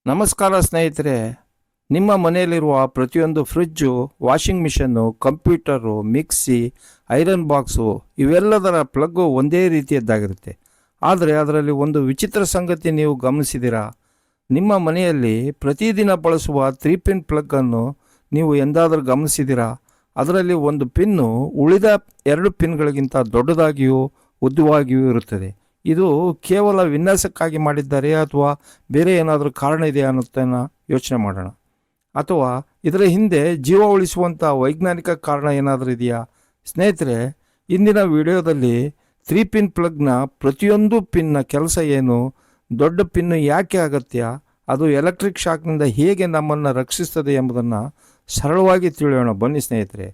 ನಮಸ್ಕಾರ ಸ್ನೇಹಿತರೆ. ನಿಮ್ಮ ಮನೆಯಲ್ಲಿರುವ ಪ್ರತಿಯೊಂದು ಫ್ರಿಜ್ಜು, ವಾಷಿಂಗ್ ಮಿಷನ್ನು, ಕಂಪ್ಯೂಟರು, ಮಿಕ್ಸಿ, ಐರನ್ ಬಾಕ್ಸು ಇವೆಲ್ಲದರ ಪ್ಲಗ್ಗು ಒಂದೇ ರೀತಿಯದ್ದಾಗಿರುತ್ತೆ. ಆದರೆ ಅದರಲ್ಲಿ ಒಂದು ವಿಚಿತ್ರ ಸಂಗತಿ ನೀವು ಗಮನಿಸಿದ್ದೀರಾ? ನಿಮ್ಮ ಮನೆಯಲ್ಲಿ ಪ್ರತಿದಿನ ಬಳಸುವ 3 ಪಿನ್ ಪ್ಲಗ್ಗನ್ನು ನೀವು ಎಂದಾದರೂ ಗಮನಿಸಿದ್ದೀರಾ? ಅದರಲ್ಲಿ ಒಂದು ಪಿನ್ನು ಉಳಿದ 2 ಪಿನ್ಗಳಿಗಿಂತ ದೊಡ್ಡದಾಗಿಯೂ ಉದ್ದವಾಗಿಯೂ ಇರುತ್ತದೆ. ಇದು ಕೇವಲ ವಿನ್ಯಾಸಕ್ಕಾಗಿ ಮಾಡಿದ್ದಾರೆ ಅಥವಾ ಬೇರೆ ಏನಾದರೂ ಕಾರಣ ಇದೆಯಾ ಅನ್ನೋದನ್ನು ಯೋಚನೆ ಮಾಡೋಣ. ಅಥವಾ ಇದರ ಹಿಂದೆ ಜೀವ ಉಳಿಸುವಂಥ ವೈಜ್ಞಾನಿಕ ಕಾರಣ ಏನಾದರೂ ಇದೆಯಾ? ಸ್ನೇಹಿತರೆ, ಇಂದಿನ ವಿಡಿಯೋದಲ್ಲಿ 3 ಪಿನ್ ಪ್ಲಗ್ನ ಪ್ರತಿಯೊಂದು ಪಿನ್ನ ಕೆಲಸ ಏನು, ದೊಡ್ಡ ಪಿನ್ನು ಯಾಕೆ ಅಗತ್ಯ, ಅದು ಎಲೆಕ್ಟ್ರಿಕ್ ಶಾಕ್ನಿಂದ ಹೇಗೆ ನಮ್ಮನ್ನು ರಕ್ಷಿಸ್ತದೆ ಎಂಬುದನ್ನು ಸರಳವಾಗಿ ತಿಳಿಯೋಣ. ಬನ್ನಿ ಸ್ನೇಹಿತರೆ.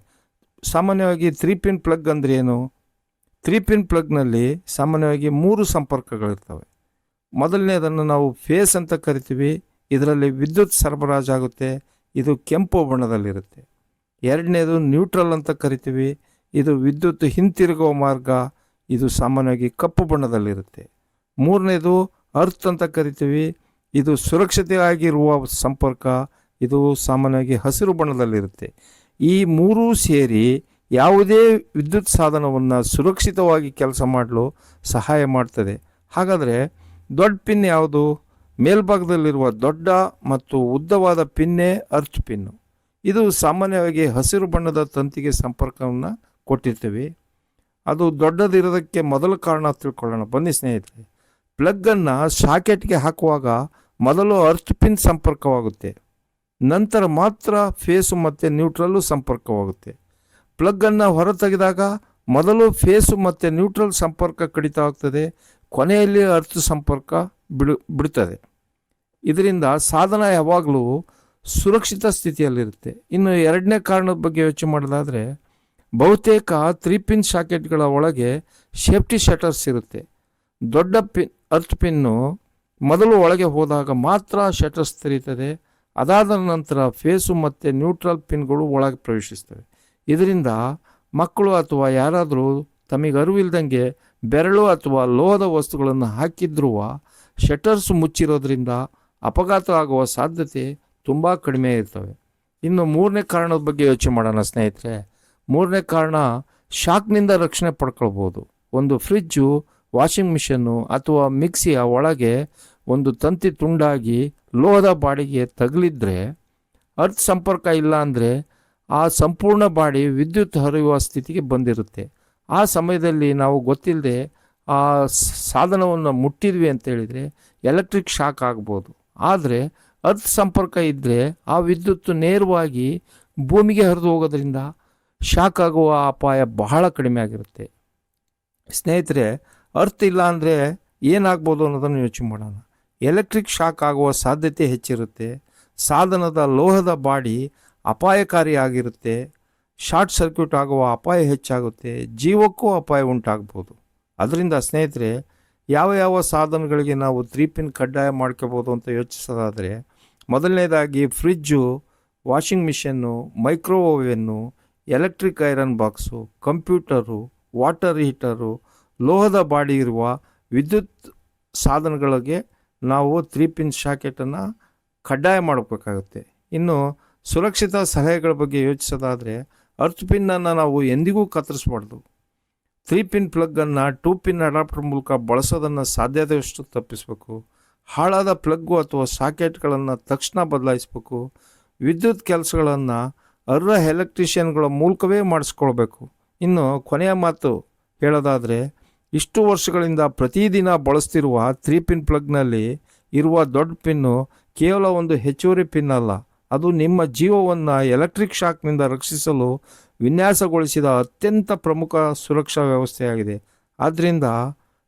ಸಾಮಾನ್ಯವಾಗಿ 3 ಪಿನ್ ಪ್ಲಗ್ ಅಂದರೆ ಏನು? 3 ಪಿನ್ ಪ್ಲಗ್ನಲ್ಲಿ ಸಾಮಾನ್ಯವಾಗಿ 3 ಸಂಪರ್ಕಗಳಿರ್ತವೆ. ಮೊದಲನೇದನ್ನು ನಾವು ಫೇಸ್ ಅಂತ ಕರಿತೀವಿ. ಇದರಲ್ಲಿ ವಿದ್ಯುತ್ ಸರಬರಾಜಾಗುತ್ತೆ. ಇದು ಕೆಂಪು ಬಣ್ಣದಲ್ಲಿರುತ್ತೆ. ಎರಡನೇದು ನ್ಯೂಟ್ರಲ್ ಅಂತ ಕರಿತೀವಿ. ಇದು ವಿದ್ಯುತ್ ಹಿಂತಿರುಗುವ ಮಾರ್ಗ. ಇದು ಸಾಮಾನ್ಯವಾಗಿ ಕಪ್ಪು ಬಣ್ಣದಲ್ಲಿರುತ್ತೆ. ಮೂರನೇದು ಅರ್ತ್ ಅಂತ ಕರಿತೀವಿ. ಇದು ಸುರಕ್ಷತೆಯಾಗಿರುವ ಸಂಪರ್ಕ. ಇದು ಸಾಮಾನ್ಯವಾಗಿ ಹಸಿರು ಬಣ್ಣದಲ್ಲಿರುತ್ತೆ. ಈ ಮೂರೂ ಸೇರಿ ಯಾವುದೇ ವಿದ್ಯುತ್ ಸಾಧನವನ್ನು ಸುರಕ್ಷಿತವಾಗಿ ಕೆಲಸ ಮಾಡಲು ಸಹಾಯ ಮಾಡ್ತದೆ. ಹಾಗಾದರೆ ದೊಡ್ಡ ಪಿನ್ ಯಾವುದು? ಮೇಲ್ಭಾಗದಲ್ಲಿರುವ ದೊಡ್ಡ ಮತ್ತು ಉದ್ದವಾದ ಪಿನ್ನೇ ಅರ್ತ್ ಪಿನ್ನು. ಇದು ಸಾಮಾನ್ಯವಾಗಿ ಹಸಿರು ಬಣ್ಣದ ತಂತಿಗೆ ಸಂಪರ್ಕವನ್ನು ಕೊಟ್ಟಿರ್ತೀವಿ. ಅದು ದೊಡ್ಡದಿರೋದಕ್ಕೆ ಮೊದಲ ಕಾರಣ ತಿಳ್ಕೊಳ್ಳೋಣ. ಬನ್ನಿ ಸ್ನೇಹಿತರೆ. ಪ್ಲಗ್ಗನ್ನು ಸಾಕೆಟ್ಗೆ ಹಾಕುವಾಗ ಮೊದಲು ಅರ್ತ್ ಪಿನ್ ಸಂಪರ್ಕವಾಗುತ್ತೆ. ನಂತರ ಮಾತ್ರ ಫೇಸು ಮತ್ತು ನ್ಯೂಟ್ರಲ್ಲು ಸಂಪರ್ಕವಾಗುತ್ತೆ. ಪ್ಲಗ್ಗನ್ನು ಹೊರತೆಗೆದಾಗ ಮೊದಲು ಫೇಸು ಮತ್ತು ನ್ಯೂಟ್ರಲ್ ಸಂಪರ್ಕ ಕಡಿತ ಆಗ್ತದೆ. ಕೊನೆಯಲ್ಲಿ ಅರ್ತ್ ಸಂಪರ್ಕ ಬಿಡುತ್ತದೆ. ಇದರಿಂದ ಸಾಧನ ಯಾವಾಗಲೂ ಸುರಕ್ಷಿತ ಸ್ಥಿತಿಯಲ್ಲಿರುತ್ತೆ. ಇನ್ನು ಎರಡನೇ ಕಾರಣದ ಬಗ್ಗೆ ಯೋಚನೆ ಮಾಡೋದಾದರೆ, ಬಹುತೇಕ 3 ಪಿನ್ ಶಾಕೆಟ್ಗಳ ಒಳಗೆ ಸೇಫ್ಟಿ ಶಟರ್ಸ್ ಇರುತ್ತೆ. ದೊಡ್ಡ ಅರ್ತ್ ಪಿನ್ನು ಮೊದಲು ಒಳಗೆ ಹೋದಾಗ ಮಾತ್ರ ಶಟರ್ಸ್ ತೆರೀತದೆ. ಅದಾದ ನಂತರ ಫೇಸು ಮತ್ತು ನ್ಯೂಟ್ರಲ್ ಪಿನ್ಗಳು ಒಳಗೆ ಪ್ರವೇಶಿಸ್ತವೆ. ಇದರಿಂದ ಮಕ್ಕಳು ಅಥವಾ ಯಾರಾದರೂ ತಮಗೆ ಅರಿವಿಲ್ದಂಗೆ ಬೆರಳು ಅಥವಾ ಲೋಹದ ವಸ್ತುಗಳನ್ನು ಹಾಕಿದ್ರೂ ಶಟರ್ಸ್ ಮುಚ್ಚಿರೋದ್ರಿಂದ ಅಪಘಾತ ಆಗುವ ಸಾಧ್ಯತೆ ತುಂಬ ಕಡಿಮೆ ಇರ್ತವೆ. ಇನ್ನು ಮೂರನೇ ಕಾರಣದ ಬಗ್ಗೆ ಯೋಚನೆ ಮಾಡೋಣ ಸ್ನೇಹಿತರೆ. ಮೂರನೇ ಕಾರಣ, ಶಾಕ್ನಿಂದ ರಕ್ಷಣೆ ಪಡ್ಕೊಳ್ಬೋದು. ಒಂದು ಫ್ರಿಜ್ಜು, ವಾಷಿಂಗ್ ಮಿಷನ್ನು ಅಥವಾ ಮಿಕ್ಸಿಯ ಒಳಗೆ ಒಂದು ತಂತಿ ತುಂಡಾಗಿ ಲೋಹದ ಬಾಡಿಗೆ ತಗುಲಿದ್ರೆ, ಅರ್ತ್ ಸಂಪರ್ಕ ಇಲ್ಲ ಅಂದರೆ ಆ ಸಂಪೂರ್ಣ ಬಾಡಿ ವಿದ್ಯುತ್ ಹರಿಯುವ ಸ್ಥಿತಿಗೆ ಬಂದಿರುತ್ತೆ. ಆ ಸಮಯದಲ್ಲಿ ನಾವು ಗೊತ್ತಿಲ್ಲದೆ ಆ ಸಾಧನವನ್ನು ಮುಟ್ಟಿದ್ವಿ ಅಂತೇಳಿದರೆ ಎಲೆಕ್ಟ್ರಿಕ್ ಶಾಕ್ ಆಗ್ಬೋದು. ಆದರೆ ಅರ್ತ್ ಸಂಪರ್ಕ ಇದ್ದರೆ ಆ ವಿದ್ಯುತ್ ನೇರವಾಗಿ ಭೂಮಿಗೆ ಹರಿದು ಹೋಗೋದ್ರಿಂದ ಶಾಕ್ ಆಗುವ ಅಪಾಯ ಬಹಳ ಕಡಿಮೆ ಆಗಿರುತ್ತೆ. ಸ್ನೇಹಿತರೆ, ಅರ್ತ್ ಇಲ್ಲ ಅಂದರೆ ಏನಾಗ್ಬೋದು ಅನ್ನೋದನ್ನು ಯೋಚನೆ ಮಾಡೋಣ. ಎಲೆಕ್ಟ್ರಿಕ್ ಶಾಕ್ ಆಗುವ ಸಾಧ್ಯತೆ ಹೆಚ್ಚಿರುತ್ತೆ. ಸಾಧನದ ಲೋಹದ ಬಾಡಿ ಅಪಾಯಕಾರಿಯಾಗಿರುತ್ತೆ. ಶಾರ್ಟ್ ಸರ್ಕ್ಯೂಟ್ ಆಗುವ ಅಪಾಯ ಹೆಚ್ಚಾಗುತ್ತೆ. ಜೀವಕ್ಕೂ ಅಪಾಯ ಉಂಟಾಗ್ಬೋದು. ಅದರಿಂದ ಸ್ನೇಹಿತರೆ, ಯಾವ ಸಾಧನಗಳಿಗೆ ನಾವು 3 ಪಿನ್ ಕಡ್ಡಾಯ ಮಾಡ್ಕೋಬೋದು ಅಂತ ಯೋಚಿಸೋದಾದರೆ, ಮೊದಲನೇದಾಗಿ fridge, washing machine, micro oven, electric iron box, computer, water heater, ಲೋಹದ ಬಾಡಿ ಇರುವ ವಿದ್ಯುತ್ ಸಾಧನಗಳಿಗೆ ನಾವು 3 ಪಿನ್ ಶಾಕೆಟನ್ನು ಕಡ್ಡಾಯ ಮಾಡಬೇಕಾಗುತ್ತೆ. ಇನ್ನು ಸುರಕ್ಷಿತ ಸಲಹೆಗಳ ಬಗ್ಗೆ ಯೋಚಿಸೋದಾದರೆ, ಅರ್ತ್ ಪಿನ್ನನ್ನು ನಾವು ಎಂದಿಗೂ ಕತ್ತರಿಸಬಾರ್ದು. 3 ಪಿನ್ ಪ್ಲಗ್ಗನ್ನು 2 ಪಿನ್ ಅಡಾಪ್ಟರ್ ಮೂಲಕ ಬಳಸೋದನ್ನು ಸಾಧ್ಯದಷ್ಟು ತಪ್ಪಿಸಬೇಕು. ಹಾಳಾದ ಪ್ಲಗ್ಗು ಅಥವಾ ಸಾಕೆಟ್ಗಳನ್ನು ತಕ್ಷಣ ಬದಲಾಯಿಸಬೇಕು. ವಿದ್ಯುತ್ ಕೆಲಸಗಳನ್ನು ಅರ್ಹ ಎಲೆಕ್ಟ್ರಿಷಿಯನ್ಗಳ ಮೂಲಕವೇ ಮಾಡಿಸ್ಕೊಳ್ಬೇಕು. ಇನ್ನು ಕೊನೆಯ ಮಾತು ಹೇಳೋದಾದರೆ, ಇಷ್ಟು ವರ್ಷಗಳಿಂದ ಪ್ರತಿದಿನ ಬಳಸ್ತಿರುವ 3 ಪಿನ್ ಪ್ಲಗ್ನಲ್ಲಿ ಇರುವ ದೊಡ್ಡ ಪಿನ್ನು ಕೇವಲ ಒಂದು ಹೆಚ್ಚುವರಿ ಪಿನ್ ಅಲ್ಲ. ಅದು ನಿಮ್ಮ ಜೀವವನ್ನು ಎಲೆಕ್ಟ್ರಿಕ್ ಶಾಕ್ನಿಂದ ರಕ್ಷಿಸಲು ವಿನ್ಯಾಸಗೊಳಿಸಿದ ಅತ್ಯಂತ ಪ್ರಮುಖ ಸುರಕ್ಷಾ ವ್ಯವಸ್ಥೆಯಾಗಿದೆ. ಆದ್ದರಿಂದ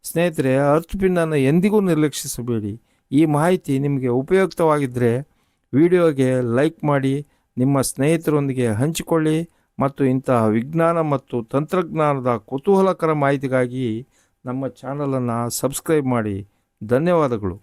ಸ್ನೇಹಿತರೆ, ಅರ್ತ್ ಪಿನ್ನನ್ನು ಎಂದಿಗೂ ನಿರ್ಲಕ್ಷಿಸಬೇಡಿ. ಈ ಮಾಹಿತಿ ನಿಮಗೆ ಉಪಯುಕ್ತವಾಗಿದ್ದರೆ ವಿಡಿಯೋಗೆ ಲೈಕ್ ಮಾಡಿ, ನಿಮ್ಮ ಸ್ನೇಹಿತರೊಂದಿಗೆ ಹಂಚಿಕೊಳ್ಳಿ ಮತ್ತು ಇಂತಹ ವಿಜ್ಞಾನ ಮತ್ತು ತಂತ್ರಜ್ಞಾನದ ಕುತೂಹಲಕರ ಮಾಹಿತಿಗಾಗಿ ನಮ್ಮ ಚಾನಲನ್ನು ಸಬ್ಸ್ಕ್ರೈಬ್ ಮಾಡಿ. ಧನ್ಯವಾದಗಳು.